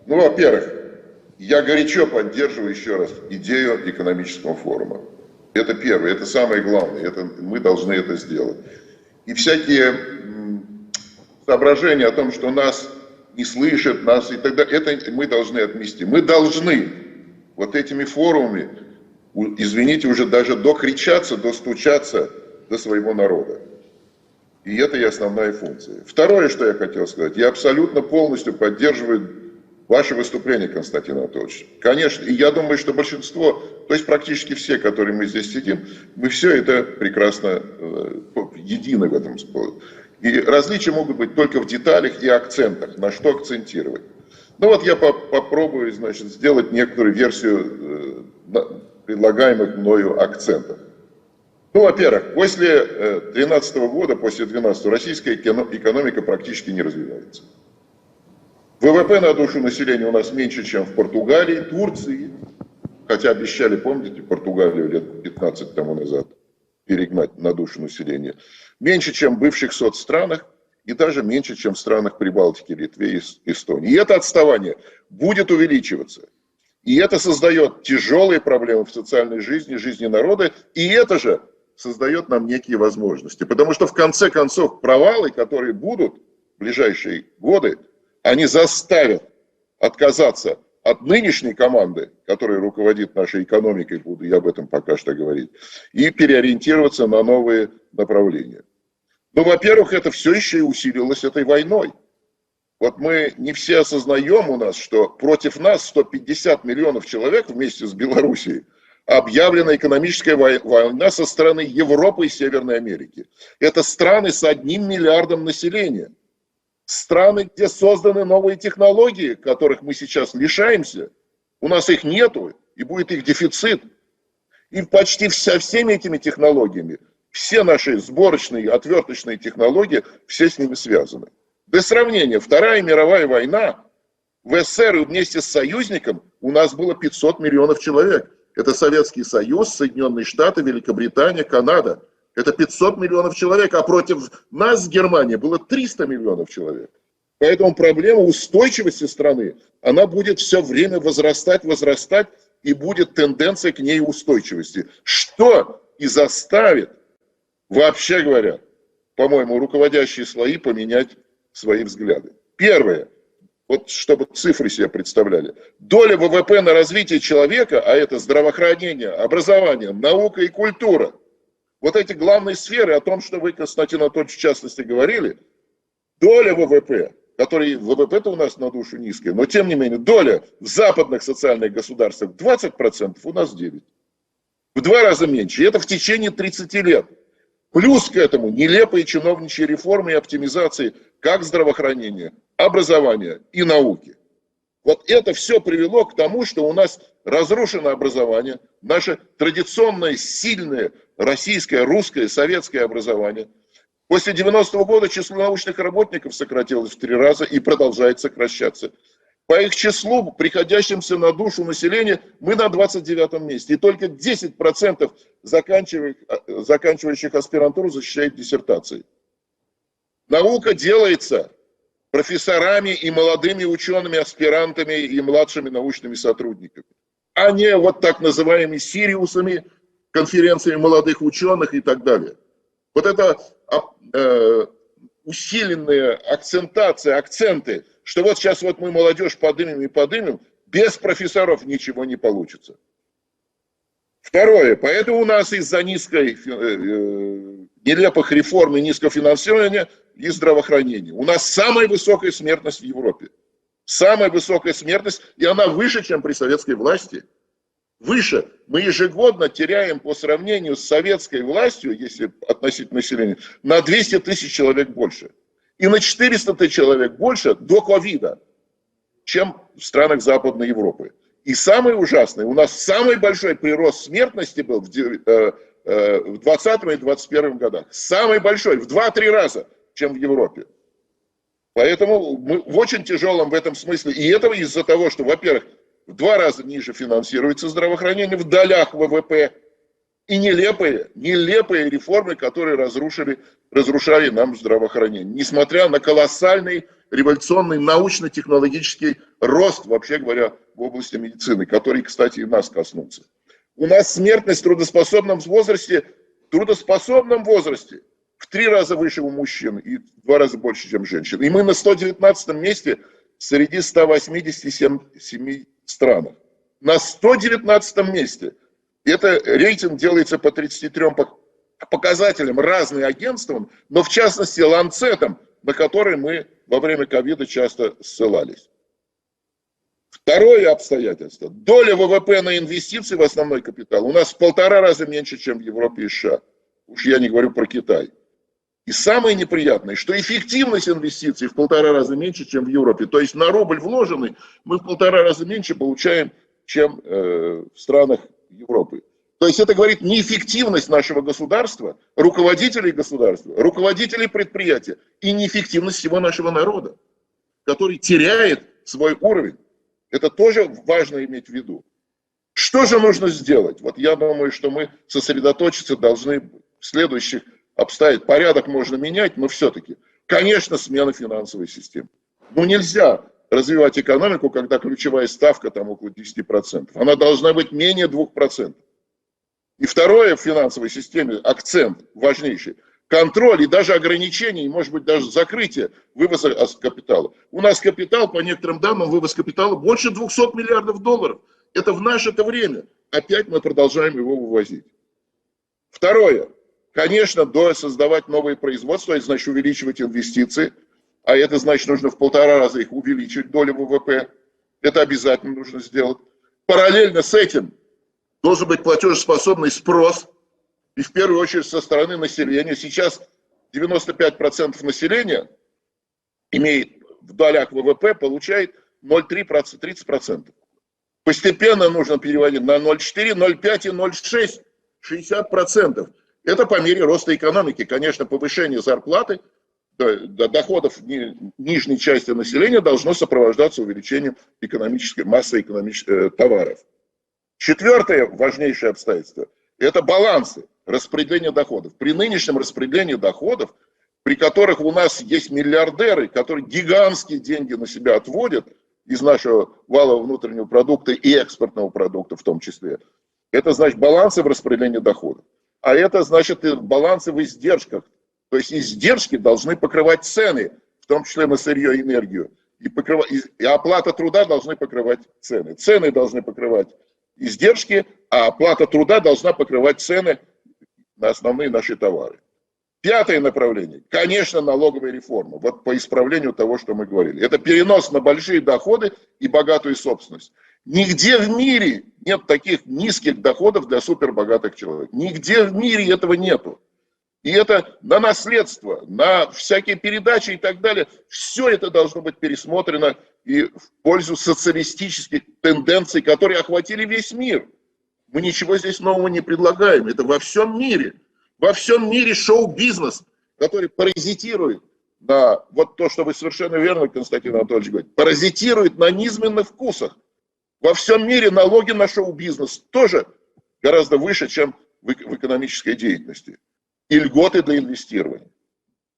Ну, во-первых, я горячо поддерживаю еще раз идею экономического форума. Это первое, это самое главное, мы должны это сделать. И всякие соображения о том, что нас не слышат, нас и так далее, это мы должны отмести. Мы должны вот этими форумами, извините, уже даже докричаться, достучаться до своего народа. И это и основная функция. Второе, что я хотел сказать, я абсолютно полностью поддерживаю ваше выступление, Константин Анатольевич. Конечно, и я думаю, что большинство, то есть практически все, которые мы здесь сидим, мы все это прекрасно едины в этом споре. И различия могут быть только в деталях и акцентах, на что акцентировать. Ну вот я попробую, значит, сделать некоторую версию предлагаемых мною акцентов. Ну, во-первых, после 2013 года, после 2012 российская экономика практически не развивается. ВВП на душу населения у нас меньше, чем в Португалии, Турции, хотя обещали, помните, Португалию лет 15 тому назад перегнать на душу населения, меньше, чем в бывших соцстранах и даже меньше, чем в странах Прибалтики, Литве и Эстонии. И это отставание будет увеличиваться. И это создает тяжелые проблемы в социальной жизни, жизни народа, и это же создает нам некие возможности. Потому что в конце концов провалы, которые будут в ближайшие годы, они заставят отказаться от нынешней команды, которая руководит нашей экономикой, буду я об этом пока что говорить, и переориентироваться на новые направления. Ну, во-первых, это все еще и усилилось этой войной. Вот мы не все осознаем у нас, что против нас 150 миллионов человек вместе с Белоруссией объявлена экономическая война со стороны Европы и Северной Америки. Это страны с 1 миллиардом населения. Страны, где созданы новые технологии, которых мы сейчас лишаемся. У нас их нету, и будет их дефицит. И почти со всеми этими технологиями, все наши сборочные, отверточные технологии, все с ними связаны. Для сравнения, Вторая мировая война в СССР вместе с союзником у нас было 500 миллионов человек. Это Советский Союз, Соединенные Штаты, Великобритания, Канада. Это 500 миллионов человек, а против нас с Германией было 300 миллионов человек. Поэтому проблема устойчивости страны, она будет все время возрастать, и будет тенденция к ней устойчивости. Что и заставит, вообще говоря, по-моему, руководящие слои поменять свои взгляды. Первое, вот чтобы цифры себе представляли, доля ВВП на развитие человека, а это здравоохранение, образование, наука и культура, вот эти главные сферы, о том, что вы, Константин Анатольевич, в частности говорили, доля ВВП, который ВВП-то у нас на душу низкая, но тем не менее доля в западных социальных государствах 20%, у нас 9%. В 2 раза меньше, и это в течение 30 лет. Плюс к этому нелепые чиновничьи реформы и оптимизации как здравоохранения, образования и науки. Вот это все привело к тому, что у нас разрушено образование, наше традиционное, сильное российское, русское, советское образование. После 90-го года число научных работников сократилось в 3 раза и продолжает сокращаться. По их числу, приходящимся на душу населения, мы на 29-м месте. И только 10% заканчивающих аспирантуру защищает диссертации. Наука делается профессорами и молодыми учеными, аспирантами и младшими научными сотрудниками, а не вот так называемыми Сириусами, конференциями молодых ученых и так далее. Вот это усиленная акцентация, акценты, что вот сейчас вот мы молодежь подымем и подымем, без профессоров ничего не получится. Второе, поэтому у нас из-за нелепых реформ и низкого финансирования и здравоохранения. У нас самая высокая смертность в Европе. Самая высокая смертность, и она выше, чем при советской власти. Выше. Мы ежегодно теряем по сравнению с советской властью, если относительно населения, на 200 тысяч человек больше. И на 400 тысяч человек больше до ковида, чем в странах Западной Европы. И самое ужасное, у нас самый большой прирост смертности был в 2020 и 2021 годах. Самый большой, в 2-3 раза, чем в Европе. Поэтому мы в очень тяжелом в этом смысле. И это из-за того, что, во-первых, в 2 раза ниже финансируется здравоохранение в долях ВВП. И нелепые реформы, которые разрушали нам здравоохранение. Несмотря на колоссальный революционный научно-технологический рост, вообще говоря, в области медицины, который, кстати, и нас коснулся. У нас смертность в трудоспособном возрасте в 3 раза выше у мужчин и в 2 раза больше, чем женщин. И мы на 119 месте среди 187 стран. На 119 месте. Это рейтинг делается по 33 показателям, разным агентствам, но в частности Ланцетом, на который мы во время ковида часто ссылались. Второе обстоятельство. Доля ВВП на инвестиции в основной капитал у нас в 1,5 раза меньше, чем в Европе и США. Уж я не говорю про Китай. И самое неприятное, что эффективность инвестиций в 1,5 раза меньше, чем в Европе. То есть на рубль вложенный мы в 1,5 раза меньше получаем, чем в странах Европы. То есть это говорит неэффективность нашего государства, руководителей государства, руководителей предприятия и неэффективность всего нашего народа, который теряет свой уровень. Это тоже важно иметь в виду. Что же нужно сделать? Вот я думаю, что мы сосредоточиться должны в следующих обстоятельствах. Порядок можно менять, но все-таки, конечно, смена финансовой системы. Ну нельзя развивать экономику, когда ключевая ставка там около 10%. Она должна быть менее 2%. И второе в финансовой системе, акцент важнейший, контроль и даже ограничение, и может быть даже закрытие вывоза капитала. У нас капитал, по некоторым данным, вывоз капитала больше 200 миллиардов долларов. Это в наше-то время. Опять мы продолжаем его вывозить. Второе. Конечно, создавать новые производства, это значит увеличивать инвестиции, а это значит нужно в 1,5 раза их увеличить, долю ВВП. Это обязательно нужно сделать. Параллельно с этим должен быть платежеспособный спрос, и в первую очередь со стороны населения. Сейчас 95% населения имеет в долях ВВП, получает 0,3%, 30%. Постепенно нужно переводить на 0,4, 0,5 и 0,6, 60%. Это по мере роста экономики. Конечно, повышение зарплаты, доходов нижней части населения должно сопровождаться увеличением экономической массы товаров. Четвертое важнейшее обстоятельство – это балансы распределения доходов. При нынешнем распределении доходов, при которых у нас есть миллиардеры, которые гигантские деньги на себя отводят из нашего валового внутреннего продукта и экспортного продукта в том числе, это значит балансы в распределении доходов. А это значит балансы в издержках. То есть издержки должны покрывать цены, в том числе на сырье и энергию. И оплата труда должны покрывать цены. Цены должны покрывать издержки, а оплата труда должна покрывать цены на основные наши товары. Пятое направление, конечно, налоговая реформа. Вот по исправлению того, что мы говорили. Это перенос на большие доходы и богатую собственность. Нигде в мире нет таких низких доходов для супербогатых человек. Нигде в мире этого нету. И это на наследство, на всякие передачи и так далее. Все это должно быть пересмотрено и в пользу социалистических тенденций, которые охватили весь мир. Мы ничего здесь нового не предлагаем. Это во всем мире. Во всем мире шоу-бизнес, который паразитирует на, вот то, что вы совершенно верно, Константин Анатольевич, говорит, паразитирует на низменных вкусах. Во всем мире налоги на шоу-бизнес тоже гораздо выше, чем в экономической деятельности. И льготы для инвестирования.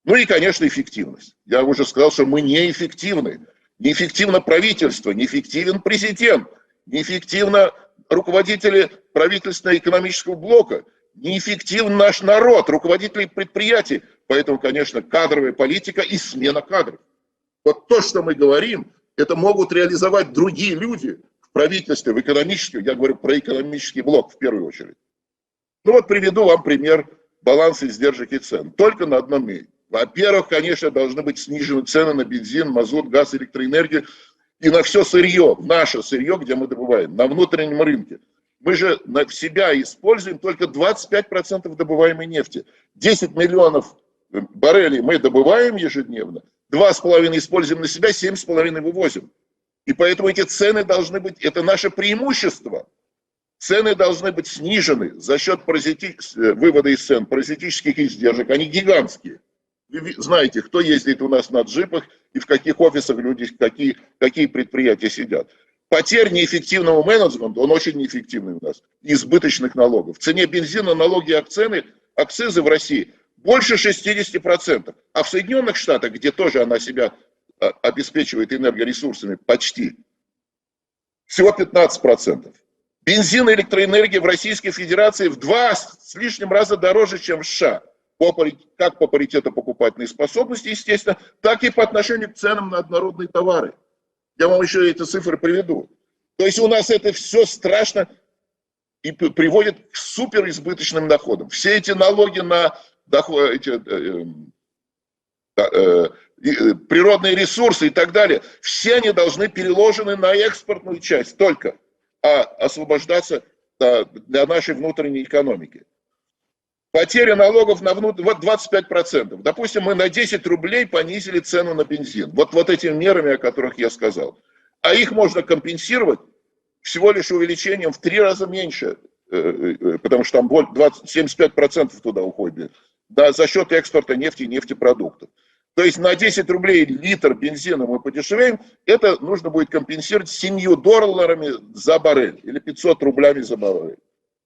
Ну и, конечно, эффективность. Я уже сказал, что мы неэффективны. Неэффективно правительство, неэффективен президент, неэффективно руководители правительственно-экономического блока, неэффективен наш народ, руководители предприятий. Поэтому, конечно, кадровая политика и смена кадров. Вот то, что мы говорим, это могут реализовать другие люди в правительстве, в экономическом, я говорю про экономический блок в первую очередь. Ну вот приведу вам пример баланса издержек и цен. Только на одном месте. Во-первых, конечно, должны быть снижены цены на бензин, мазут, газ, электроэнергию и на все сырье, наше сырье, где мы добываем, на внутреннем рынке. Мы же в себя используем только 25% добываемой нефти. 10 миллионов баррелей мы добываем ежедневно, 2,5 используем на себя, 7,5 вывозим. И поэтому эти цены должны быть, это наше преимущество. Цены должны быть снижены за счет вывода из цен паразитических издержек, они гигантские. Вы знаете, кто ездит у нас на джипах и в каких офисах люди, какие предприятия сидят. Потерь неэффективного менеджмента, он очень неэффективный у нас, избыточных налогов. В цене бензина налоги и акцизы в России больше 60%. А в Соединенных Штатах, где тоже она себя обеспечивает энергоресурсами почти, всего 15%. Бензин и электроэнергия в Российской Федерации в 2 с лишним раза дороже, чем в США. Как по паритету покупательной способности, естественно, так и по отношению к ценам на однородные товары. Я вам еще эти цифры приведу. То есть у нас это все страшно и приводит к суперизбыточным доходам. Все эти налоги на природные ресурсы и так далее, все они должны переложены на экспортную часть только, а освобождаться для нашей внутренней экономики. Потеря налогов на вот 25%. Допустим, мы на 10 рублей понизили цену на бензин. Вот этими мерами, о которых я сказал. А их можно компенсировать всего лишь увеличением в 3 раза меньше, потому что там 75% туда уходит, да, за счет экспорта нефти и нефтепродуктов. То есть на 10 рублей литр бензина мы подешевеем, это нужно будет компенсировать $7 за баррель или 500 рублями за баррель.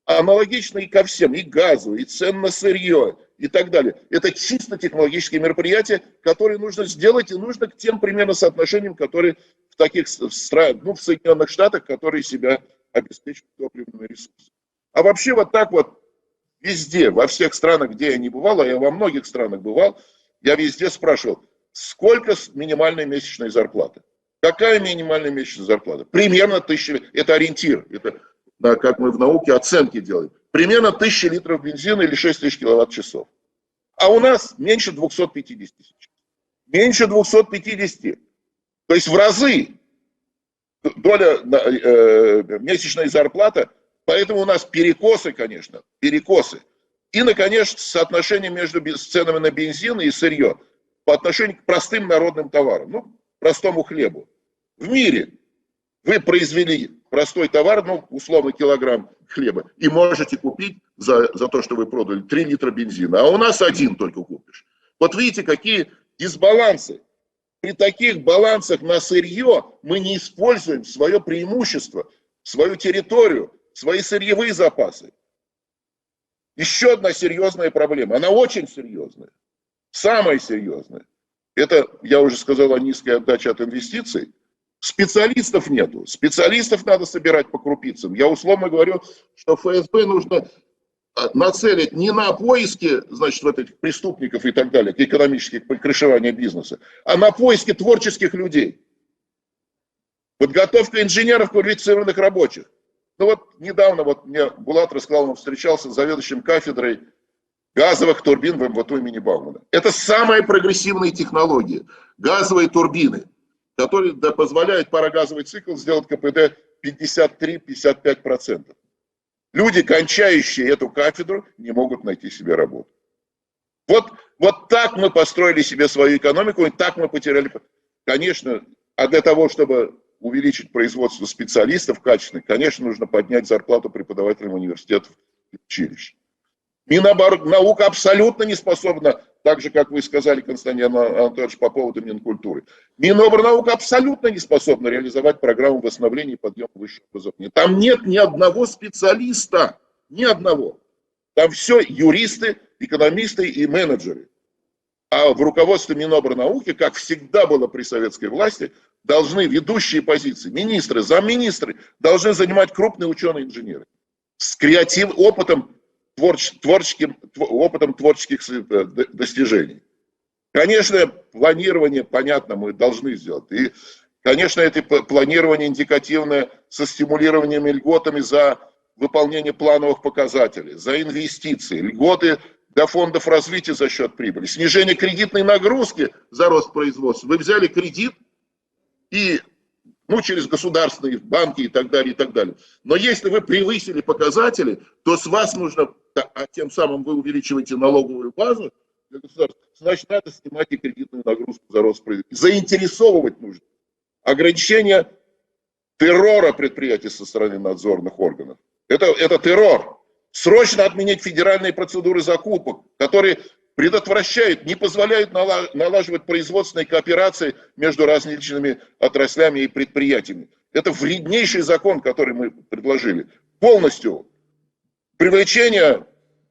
Аналогично и ко всем, и газу, и цен на сырье, и так далее. Это чисто технологические мероприятия, которые нужно сделать, и нужно к тем примерно соотношениям, которые в таких странах, в Соединенных Штатах, которые себя обеспечивают топливными ресурсами. А вообще вот так вот везде, во всех странах, где я не бывал, а я во многих странах бывал, я везде спрашивал, сколько минимальная месячная зарплата? Какая минимальная месячная зарплата? Примерно 1000, это ориентир, это как мы в науке оценки делаем. Примерно 1000 литров бензина или 6000 киловатт-часов. А у нас меньше 250 тысяч. Меньше 250. То есть в разы доля месячной зарплаты, поэтому у нас перекосы, конечно, перекосы. И, наконец, соотношение между ценами на бензин и сырье по отношению к простым народным товарам, простому хлебу. В мире вы произвели простой товар, условно килограмм хлеба, и можете купить за то, что вы продали 3 литра бензина, а у нас 1 только купишь. Вот видите, какие дисбалансы. При таких балансах на сырье мы не используем свое преимущество, свою территорию, свои сырьевые запасы. Еще одна серьезная проблема, она очень серьезная, самая серьезная. Это, я уже сказал, о низкой отдаче от инвестиций. Специалистов нету, специалистов надо собирать по крупицам. Я условно говорю, что ФСБ нужно нацелить не на поиски, значит, вот этих преступников и так далее, экономических крышевания бизнеса, а на поиски творческих людей. Подготовка инженеров, квалифицированных рабочих. Недавно мне Булат рассказал, он встречался с заведующим кафедрой газовых турбин в МВТ имени Баумана. Это самая прогрессивная технология. Газовые турбины, которые позволяют парогазовый цикл сделать КПД 53-55%. Люди, кончающие эту кафедру, не могут найти себе работу. Вот так мы построили себе свою экономику, и так мы потеряли. Конечно, а для того, чтобы увеличить производство специалистов качественных, конечно, нужно поднять зарплату преподавателям университетов и училищ. Миноборнаука абсолютно не способна, так же, как вы сказали, Константин Анатольевич, по поводу Минкультуры. Миноборнаука абсолютно не способна реализовать программу восстановления и подъема высшего образования. Там нет ни одного специалиста, ни одного. Там все юристы, экономисты и менеджеры. А в руководстве Миноборнауки, как всегда было при советской власти, должны ведущие позиции, министры, замминистры, должны занимать крупные ученые-инженеры с опытом творческих достижений. Конечно, планирование, понятно, мы должны сделать. И, конечно, это планирование индикативное со стимулированием льготами за выполнение плановых показателей, за инвестиции, льготы для фондов развития за счет прибыли, снижение кредитной нагрузки за рост производства. Вы взяли кредит и через государственные банки и так далее, и так далее. Но если вы превысили показатели, то с вас нужно, а тем самым вы увеличиваете налоговую базу для государства, значит, надо снимать и кредитную нагрузку за рост производства. Заинтересовывать нужно. Ограничение террора предприятий со стороны надзорных органов. Это террор. Срочно отменить федеральные процедуры закупок, которые предотвращают, не позволяют налаживать производственные кооперации между различными отраслями и предприятиями. Это вреднейший закон, который мы предложили. Полностью привлечение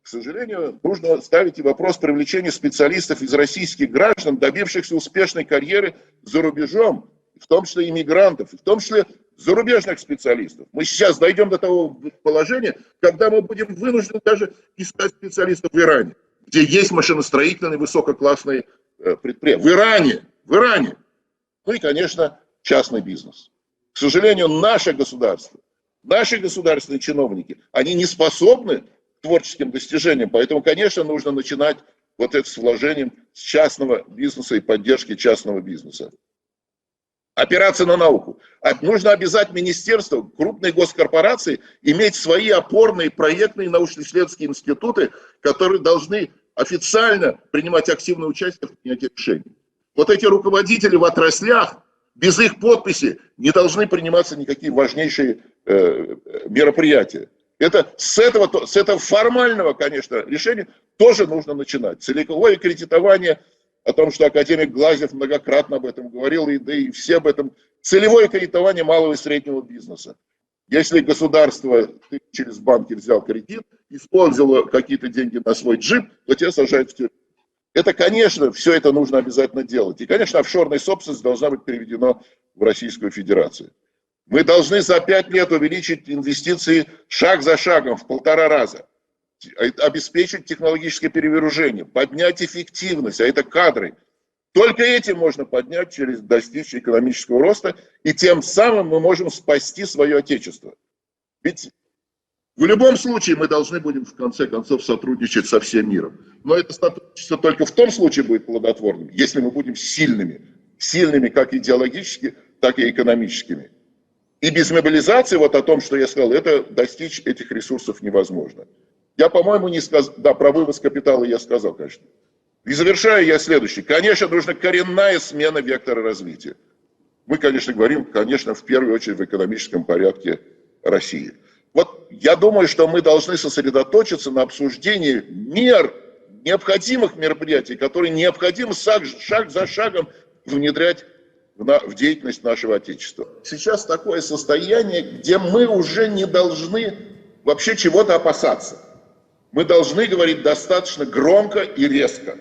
К сожалению, нужно ставить и вопрос привлечения специалистов из российских граждан, добившихся успешной карьеры за рубежом, в том числе иммигрантов, в том числе зарубежных специалистов. Мы сейчас дойдем до того положения, когда мы будем вынуждены даже искать специалистов в Иране, где есть машиностроительные высококлассные предприятия. В Иране. Ну и, конечно, частный бизнес. К сожалению, наше государство, наши государственные чиновники, они не способны к творческим достижениям, поэтому, конечно, нужно начинать вот это с вложением с частного бизнеса и поддержки частного бизнеса. Опираться на науку. Нужно обязать министерство, крупные госкорпорации иметь свои опорные проектные научно-исследовательские институты, которые должны официально принимать активное участие в принятии решений. Вот эти руководители в отраслях, без их подписи не должны приниматься никакие важнейшие мероприятия. С этого формального, конечно, решения тоже нужно начинать. Целевое кредитование, о том, что академик Глазьев многократно об этом говорил, и все об этом. Целевое кредитование малого и среднего бизнеса. Если государство, ты через банки взял кредит, использовало какие-то деньги на свой джип, то тебя сажают в тюрьму. Это, конечно, все это нужно обязательно делать. И, конечно, офшорная собственность должна быть переведена в Российскую Федерацию. Мы должны за 5 лет увеличить инвестиции шаг за шагом в 1,5 раза. Обеспечить технологическое перевооружение, поднять эффективность, а это кадры. Только этим можно поднять, через достичь экономического роста, и тем самым мы можем спасти свое Отечество. Ведь в любом случае мы должны будем в конце концов сотрудничать со всем миром. Но это сотрудничество только в том случае будет плодотворным, если мы будем сильными как идеологически, так и экономическими. И без мобилизации, вот о том, что я сказал, это достичь этих ресурсов невозможно. Я, по-моему, не сказал, да, про вывоз капитала я сказал, конечно. И завершаю я следующее. Конечно, нужна коренная смена вектора развития. Мы, конечно, говорим, конечно, в первую очередь в экономическом порядке России. Вот я думаю, что мы должны сосредоточиться на обсуждении мер, необходимых мероприятий, которые необходимо шаг за шагом внедрять в деятельность нашего Отечества. Сейчас такое состояние, где мы уже не должны вообще чего-то опасаться. Мы должны говорить достаточно громко и резко.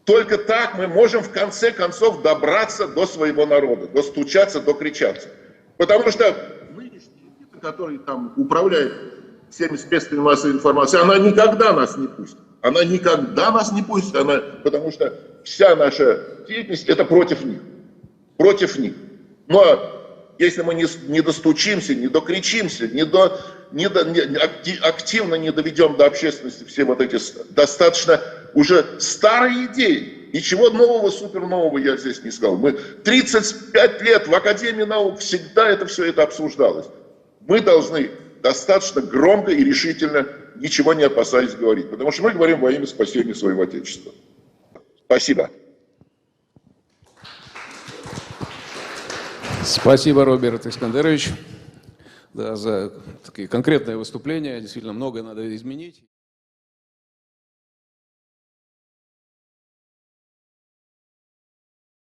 Только так мы можем в конце концов добраться до своего народа, достучаться, докричаться. Потому что нынешняя элита, которая там управляет всеми средствами массовой информации, она никогда нас не пустит. Она никогда нас не пустит, потому что вся наша деятельность это против них. Против них. Но если мы не достучимся, не докричимся, активно не доведем до общественности все вот эти достаточно уже старые идеи. Ничего нового, супернового я здесь не сказал. Мы 35 лет в Академии наук всегда все это обсуждалось. Мы должны достаточно громко и решительно, ничего не опасаясь говорить. Потому что мы говорим во имя спасения своего Отечества. Спасибо. Спасибо, Роберт Искандерович, да, за такие конкретные выступления. Действительно, многое надо изменить.